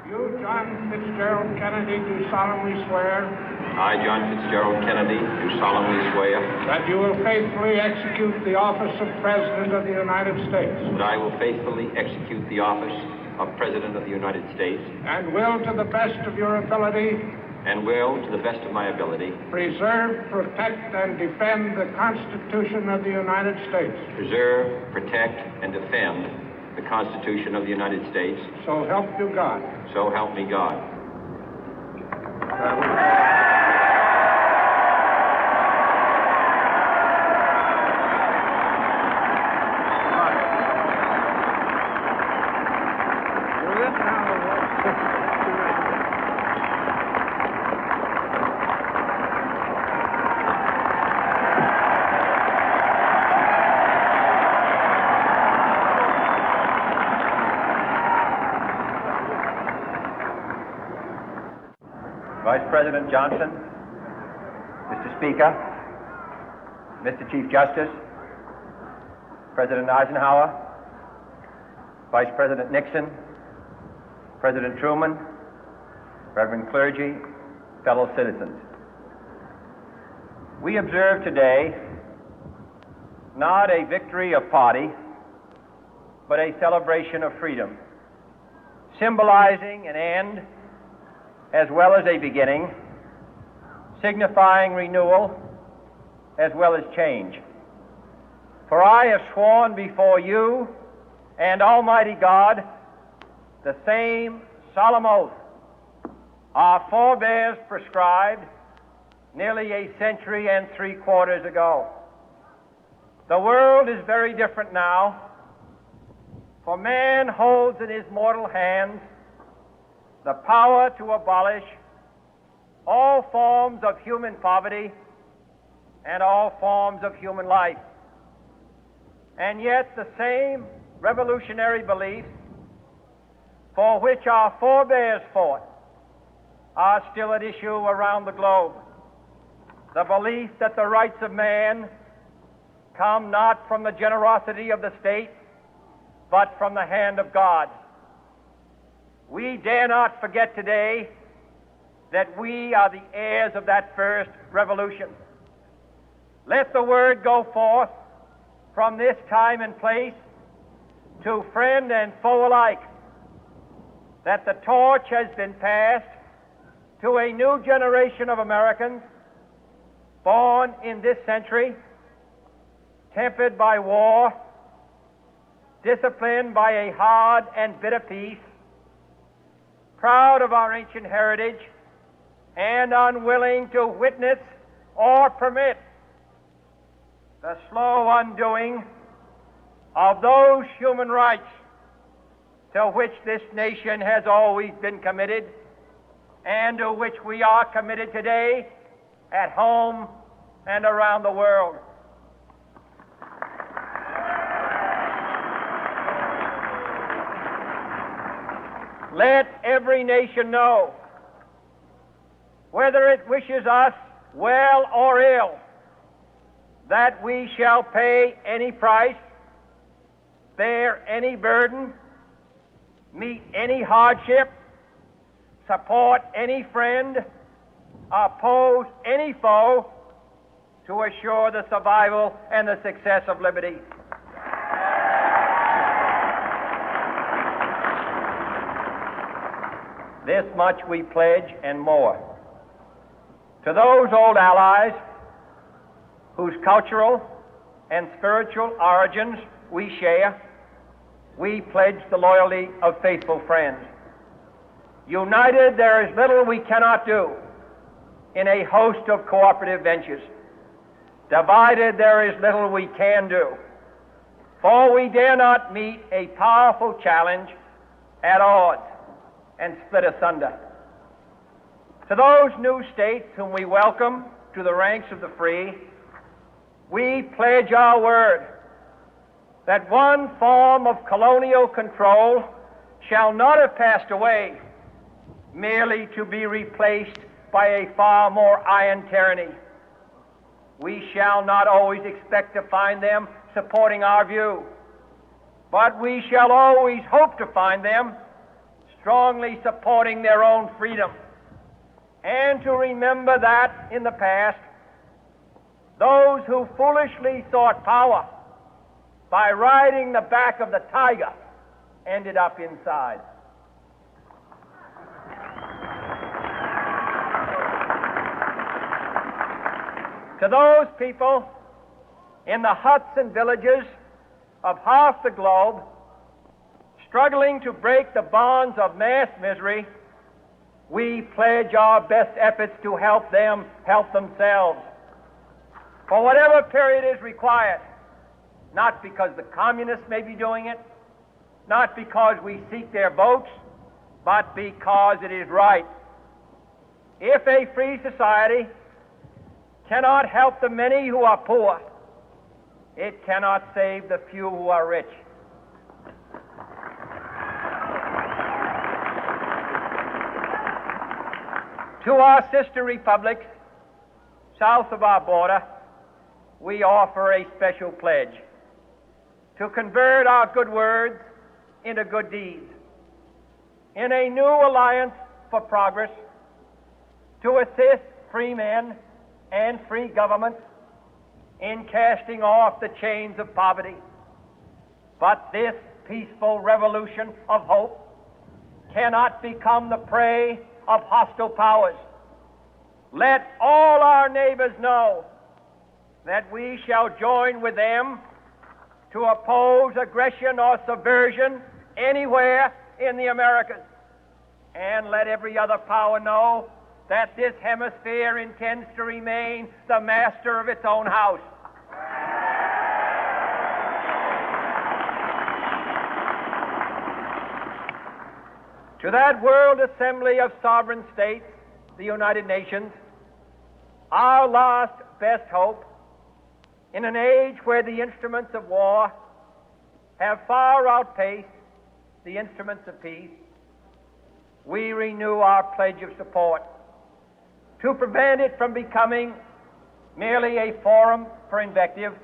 You, John Fitzgerald Kennedy, do solemnly swear I, John Fitzgerald Kennedy, do solemnly swear that you will faithfully execute the office of President of the United States that I will faithfully execute the office of President of the United States and will, to the best of your ability, and will, to the best of my ability, preserve, protect, and defend the Constitution of the United States. preserve, protect, and defend the Constitution of the United States. So help you God. So help me God. Vice President Johnson, Mr. Speaker, Mr. Chief Justice, President Eisenhower, Vice President Nixon, President Truman, Reverend clergy, fellow citizens. We observe today not a victory of party, but a celebration of freedom, symbolizing an end as well as a beginning, signifying renewal as well as change. For I have sworn before you and Almighty God the same solemn oath our forebears prescribed nearly a century and 3/4 ago. The world is very different now, for man holds in his mortal hands the power to abolish all forms of human poverty and all forms of human life. And yet the same revolutionary beliefs for which our forebears fought are still at issue around the globe. The belief that the rights of man come not from the generosity of the state, but from the hand of God. We dare not forget today that we are the heirs of that first revolution. Let the word go forth from this time and place to friend and foe alike that the torch has been passed to a new generation of Americans born in this century, tempered by war, disciplined by a hard and bitter peace, proud of our ancient heritage, and unwilling to witness or permit the slow undoing of those human rights to which this nation has always been committed and to which we are committed today at home and around the world. Let every nation know, whether it wishes us well or ill, that we shall pay any price, bear any burden, meet any hardship, support any friend, oppose any foe to assure the survival and the success of liberty. This much we pledge and more. To those old allies whose cultural and spiritual origins we share, we pledge the loyalty of faithful friends. United, there is little we cannot do in a host of cooperative ventures. Divided, there is little we can do, for we dare not meet a powerful challenge at odds and split asunder. To those new states whom we welcome to the ranks of the free, we pledge our word that one form of colonial control shall not have passed away, merely to be replaced by a far more iron tyranny. We shall not always expect to find them supporting our view, but we shall always hope to find them strongly supporting their own freedom, and to remember that in the past, those who foolishly sought power by riding the back of the tiger ended up inside. To those people in the huts and villages of half the globe struggling to break the bonds of mass misery, we pledge our best efforts to help them help themselves for whatever period is required, not because the communists may be doing it, not because we seek their votes, but because it is right. If a free society cannot help the many who are poor, it cannot save the few who are rich. To our sister republics south of our border, we offer a special pledge to convert our good words into good deeds, in a new alliance for progress, to assist free men and free governments in casting off the chains of poverty. But this peaceful revolution of hope cannot become the prey of hostile powers. Let all our neighbors know that we shall join with them to oppose aggression or subversion anywhere in the Americas. And let every other power know that this hemisphere intends to remain the master of its own house. To that World Assembly of Sovereign States, the United Nations, our last best hope, in an age where the instruments of war have far outpaced the instruments of peace, we renew our pledge of support to prevent it from becoming merely a forum for invective,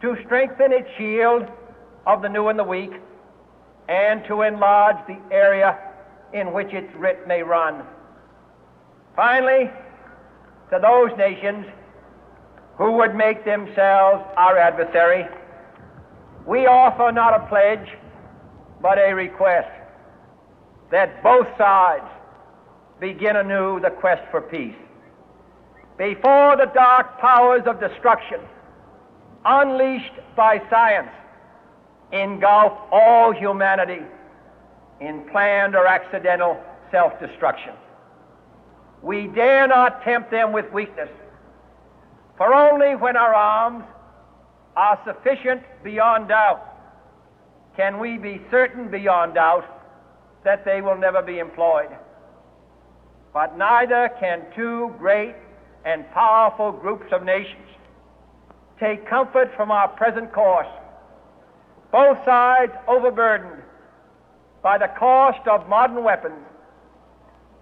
to strengthen its shield of the new and the weak, and to enlarge the area in which its writ may run. Finally, to those nations who would make themselves our adversary, we offer not a pledge, but a request that both sides begin anew the quest for peace. Before the dark powers of destruction, unleashed by science, engulf all humanity in planned or accidental self-destruction, we dare not tempt them with weakness, for only when our arms are sufficient beyond doubt can we be certain beyond doubt that they will never be employed. But neither can two great and powerful groups of nations take comfort from our present course, both sides overburdened by the cost of modern weapons,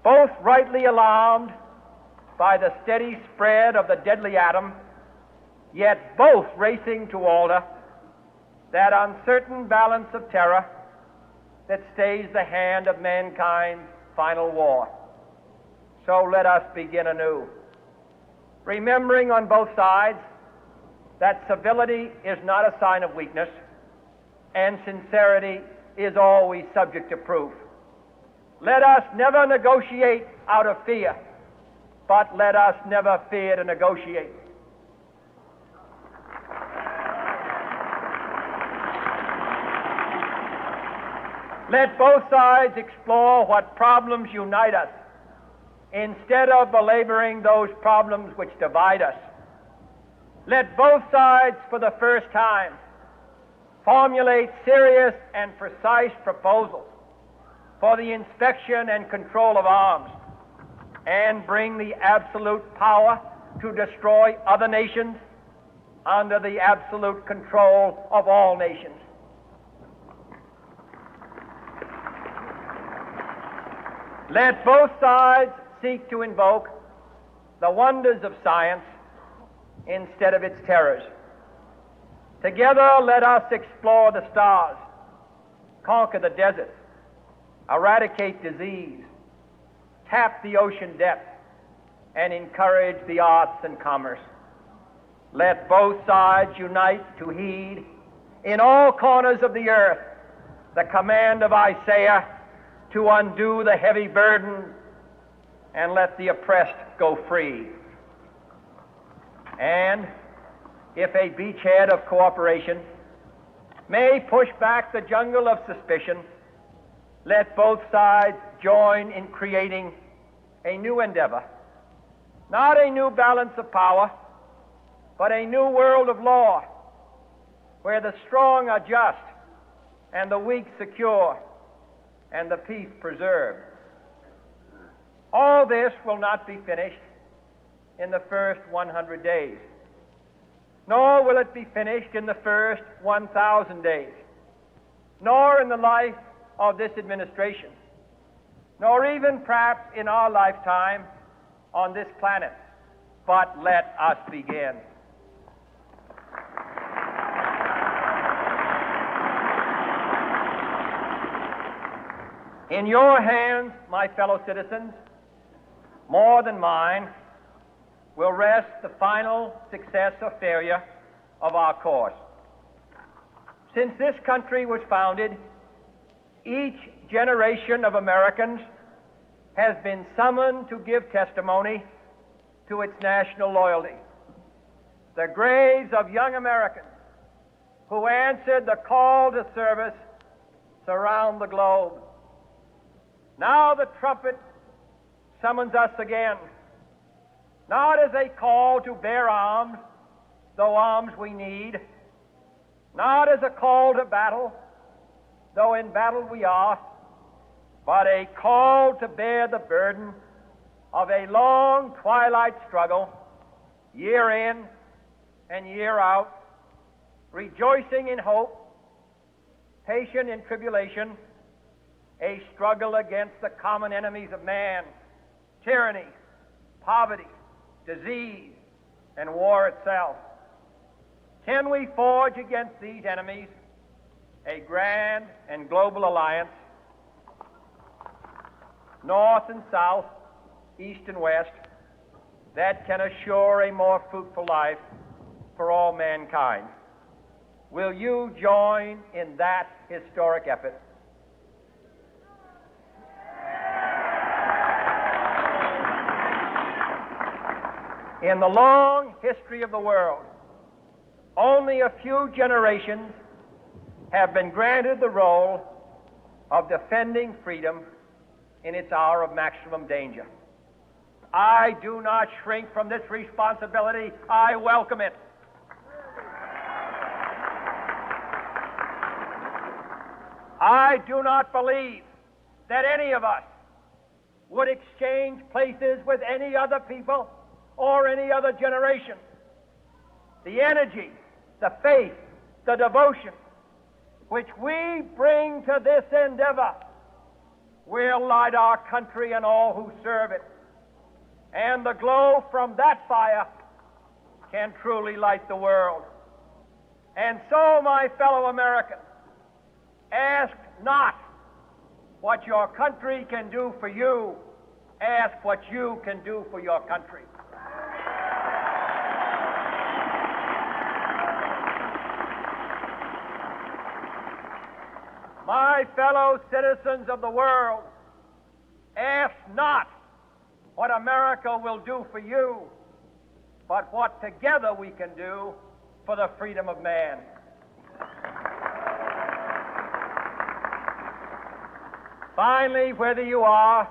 both rightly alarmed by the steady spread of the deadly atom, yet both racing to alter that uncertain balance of terror that stays the hand of mankind's final war. So let us begin anew, remembering on both sides that civility is not a sign of weakness, and sincerity is always subject to proof. Let us never negotiate out of fear, but let us never fear to negotiate. Let both sides explore what problems unite us, instead of belaboring those problems which divide us. Let both sides, for the first time, formulate serious and precise proposals for the inspection and control of arms, and bring the absolute power to destroy other nations under the absolute control of all nations. Let both sides seek to invoke the wonders of science instead of its terrors. Together, let us explore the stars, conquer the deserts, eradicate disease, tap the ocean depth, and encourage the arts and commerce. Let both sides unite to heed in all corners of the earth the command of Isaiah to undo the heavy burden and let the oppressed go free. And if a beachhead of cooperation may push back the jungle of suspicion, let both sides join in creating a new endeavor, not a new balance of power, but a new world of law, where the strong are just and the weak secure and the peace preserved. All this will not be finished in the first 100 days, nor will it be finished in the first 1,000 days, nor in the life of this administration, nor even perhaps in our lifetime on this planet. But let us begin. In your hands, my fellow citizens, more than mine, will rest the final success or failure of our course. Since this country was founded, each generation of Americans has been summoned to give testimony to its national loyalty. The graves of young Americans who answered the call to service surround the globe. Now the trumpet summons us again, not as a call to bear arms, though arms we need, not as a call to battle, though in battle we are, but a call to bear the burden of a long twilight struggle, year in and year out, rejoicing in hope, patient in tribulation, a struggle against the common enemies of man, tyranny, poverty, disease, and war itself. Can we forge against these enemies a grand and global alliance, north and south, east and west, that can assure a more fruitful life for all mankind? Will you join in that historic effort? In the long history of the world, only a few generations have been granted the role of defending freedom in its hour of maximum danger. I do not shrink from this responsibility. I welcome it. I do not believe that any of us would exchange places with any other people or any other generation. The energy, the faith, the devotion which we bring to this endeavor will light our country and all who serve it. And the glow from that fire can truly light the world. And so, my fellow Americans, ask not what your country can do for you. Ask what you can do for your country. My fellow citizens of the world, ask not what America will do for you, but what together we can do for the freedom of man. Finally, whether you are